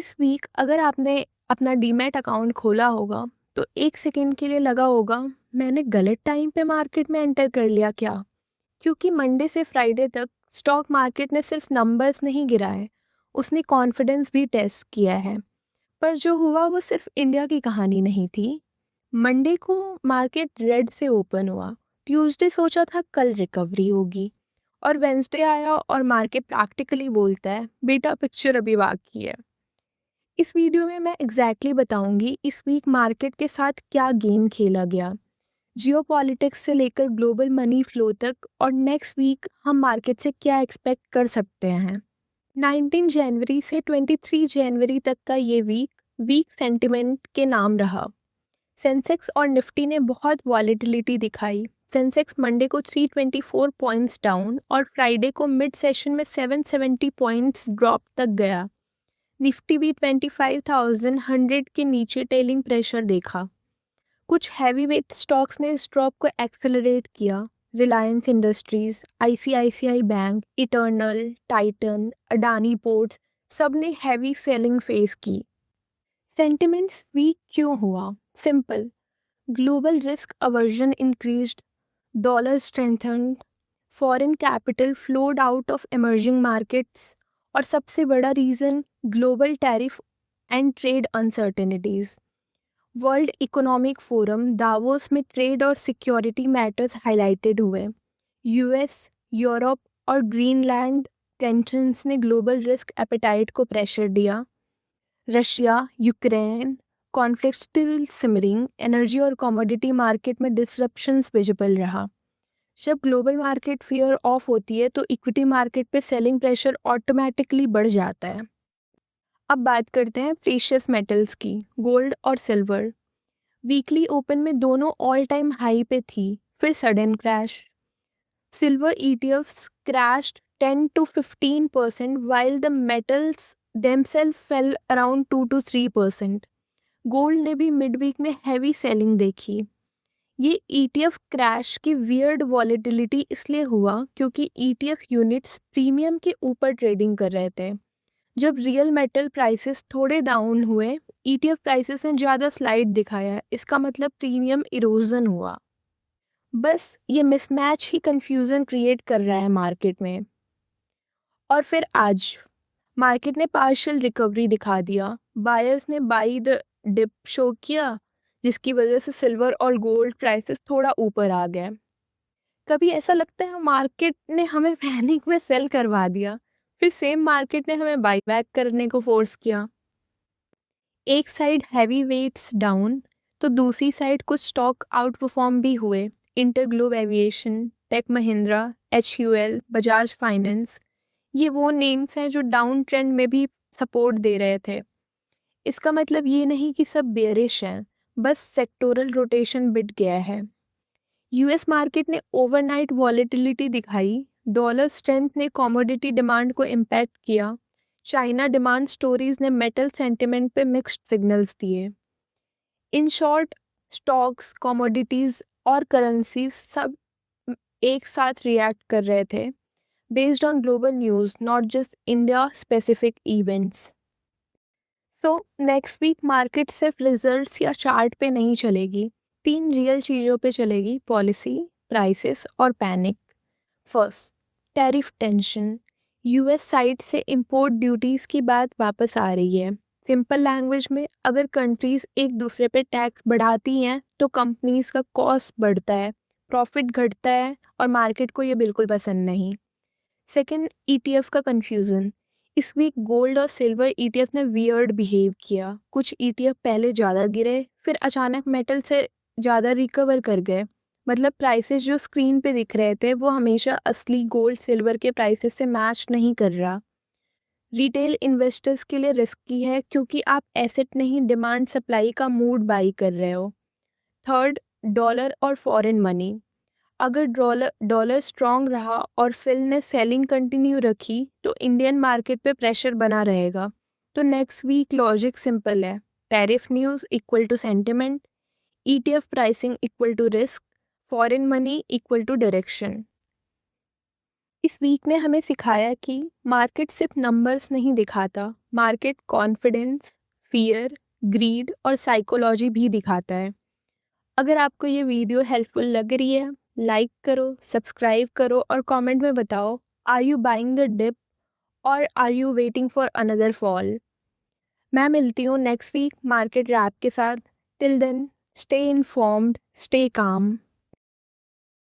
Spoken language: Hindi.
इस वीक अगर आपने अपना डीमैट अकाउंट खोला होगा तो एक सेकंड के लिए लगा होगा मैंने गलत टाइम पे मार्केट में एंटर कर लिया क्या। क्योंकि मंडे से फ्राइडे तक स्टॉक मार्केट ने सिर्फ नंबर्स नहीं गिराए, उसने कॉन्फिडेंस भी टेस्ट किया है। पर जो हुआ वो सिर्फ इंडिया की कहानी नहीं थी। मंडे को मार्केट रेड से ओपन हुआ। ट्यूसडे सोचा था कल रिकवरी होगी, और वेंसडे आया और मार्केट प्रैक्टिकली बोलता है बेटा पिक्चर अभी बाकी है। इस वीडियो में मैं एग्जैक्टली बताऊंगी इस वीक मार्केट के साथ क्या गेम खेला गया, जियोपॉलिटिक्स से लेकर ग्लोबल मनी फ्लो तक, और नेक्स्ट वीक हम मार्केट से क्या एक्सपेक्ट कर सकते हैं। 19 जनवरी से 23 जनवरी तक का ये वीक वीक सेंटिमेंट के नाम रहा। सेंसेक्स और निफ्टी ने बहुत वॉलेटिलिटी दिखाई। सेंसेक्स मंडे को 324 पॉइंट्स डाउन और फ्राइडे को मिड सेशन में 770 पॉइंट्स ड्रॉप तक गया। निफ्टी भी 25,100 के नीचे टेलिंग प्रेशर देखा। कुछ हैवी वेट स्टॉक्स ने इस ड्रॉप को एक्सेलरेट किया। Reliance Industries, ICICI bank, Eternal, Titan, Adani ports, सब ने हैवी सेलिंग फेस की। सेंटिमेंट्स वीक क्यों हुआ? Simple, global risk aversion increased, dollar strengthened, foreign capital flowed out of emerging markets, और सबसे बड़ा reason global tariff and trade uncertainties. World Economic Forum Davos में ट्रेड और सिक्योरिटी मैटर्स हाईलाइटेड हुए। यूएस, यूरोप और ग्रीनलैंड टेंशंस ने ग्लोबल रिस्क एपेटाइट को प्रेशर दिया। Russia Ukraine conflict still simmering, energy और कमोडिटी मार्केट में डिसरप्शंस विजिबल रहा। जब ग्लोबल मार्केट फियर ऑफ होती है तो इक्विटी मार्केट पे सेलिंग प्रेशर ऑटोमेटिकली बढ़ जाता है। अब बात करते हैं प्रीशियस मेटल्स की। गोल्ड और सिल्वर वीकली ओपन में दोनों ऑल टाइम हाई पे थी, फिर sudden crash. Silver ETFs crashed 10 to 15% while the metals themselves fell around 2 to 3%. Gold ने भी मिड वीक में हैवी सेलिंग देखी। ये ईटीएफ क्रैश की वियर्ड वॉलेटिलिटी इसलिए हुआ क्योंकि ईटीएफ यूनिट्स प्रीमियम के ऊपर ट्रेडिंग कर रहे थे। जब रियल मेटल प्राइसेस थोड़े डाउन हुए, ईटीएफ प्राइसेस ने ज़्यादा स्लाइड दिखाया। इसका मतलब प्रीमियम इरोजन हुआ। बस ये मिसमैच ही कंफ्यूजन क्रिएट कर रहा है मार्केट में। और फिर आज मार्केट ने पार्शियल रिकवरी दिखा दिया। बायर्स ने बाई द डिप शो किया, जिसकी वजह से सिल्वर और गोल्ड प्राइसेस थोड़ा ऊपर आ गए। कभी ऐसा लगता है मार्केट ने हमें पैनिक में सेल करवा दिया, फिर सेम मार्केट ने हमें बाई बैक करने को फोर्स किया। एक साइड हैवी वेट्स डाउन तो दूसरी साइड कुछ स्टॉक आउट परफॉर्म भी हुए। InterGlobe aviation, tech Mahindra, HUL, Bajaj finance, ये वो नेम्स हैं जो डाउन ट्रेंड में भी सपोर्ट दे रहे थे। इसका मतलब ये नहीं कि सब बेयरिश हैं, बस सेक्टोरल रोटेशन बिट गया है। यूएस मार्केट ने ओवरनाइट वॉलेटिलिटी दिखाई। डॉलर स्ट्रेंथ ने कमोडिटी डिमांड को इम्पैक्ट किया। चाइना डिमांड स्टोरीज ने मेटल सेंटिमेंट पे मिक्स्ड सिग्नल्स दिए। इन शॉर्ट, स्टॉक्स, कमोडिटीज और करेंसीज सब एक साथ रिएक्ट कर रहे थे based on global news, not just India specific events. So next week market सिर्फ रिजल्ट्स या चार्ट पे नहीं चलेगी, 3 रियल चीज़ों पे चलेगी: पॉलिसी, प्राइसेस और panic. First, tariff tension. US side से इंपोर्ट ड्यूटीज़ की बात वापस आ रही है। सिंपल लैंग्वेज में, अगर कंट्रीज एक दूसरे पे टैक्स बढ़ाती हैं तो कंपनीज का कॉस्ट बढ़ता है, प्रॉफिट घटता है, और मार्केट को ये बिल्कुल पसंद नहीं। सेकेंड, ईटीएफ का कंफ्यूजन। इस वीक गोल्ड और सिल्वर ईटीएफ ने वियर्ड बिहेव किया। कुछ ईटीएफ पहले ज़्यादा गिरे, फिर अचानक मेटल से ज़्यादा रिकवर कर गए। मतलब प्राइसेस जो स्क्रीन पे दिख रहे थे वो हमेशा असली गोल्ड सिल्वर के प्राइसेस से मैच नहीं कर रहा। रिटेल इन्वेस्टर्स के लिए रिस्की है क्योंकि आप एसेट नहीं, डिमांड सप्लाई का मूड बाई कर रहे हो। थर्ड, डॉलर और फॉरेन मनी। अगर डॉलर स्ट्रॉन्ग रहा और फिल ने सेलिंग कंटिन्यू रखी तो इंडियन मार्केट पे प्रेशर बना रहेगा। तो नेक्स्ट वीक लॉजिक सिंपल है: tariff news equal to sentiment, ETF pricing equal to risk, foreign money equal to direction. इस वीक ने हमें सिखाया कि मार्केट सिर्फ नंबर्स नहीं दिखाता, मार्केट कॉन्फिडेंस, फियर, ग्रीड और साइकोलॉजी भी दिखाता है। अगर आपको ये वीडियो हेल्पफुल लग रही है, लाइक करो, सब्सक्राइब करो और कमेंट में बताओ, are you buying the dip और are you waiting for another fall. मैं मिलती हूँ नेक्स्ट वीक मार्केट रैप के साथ। Till then, stay informed, stay काम।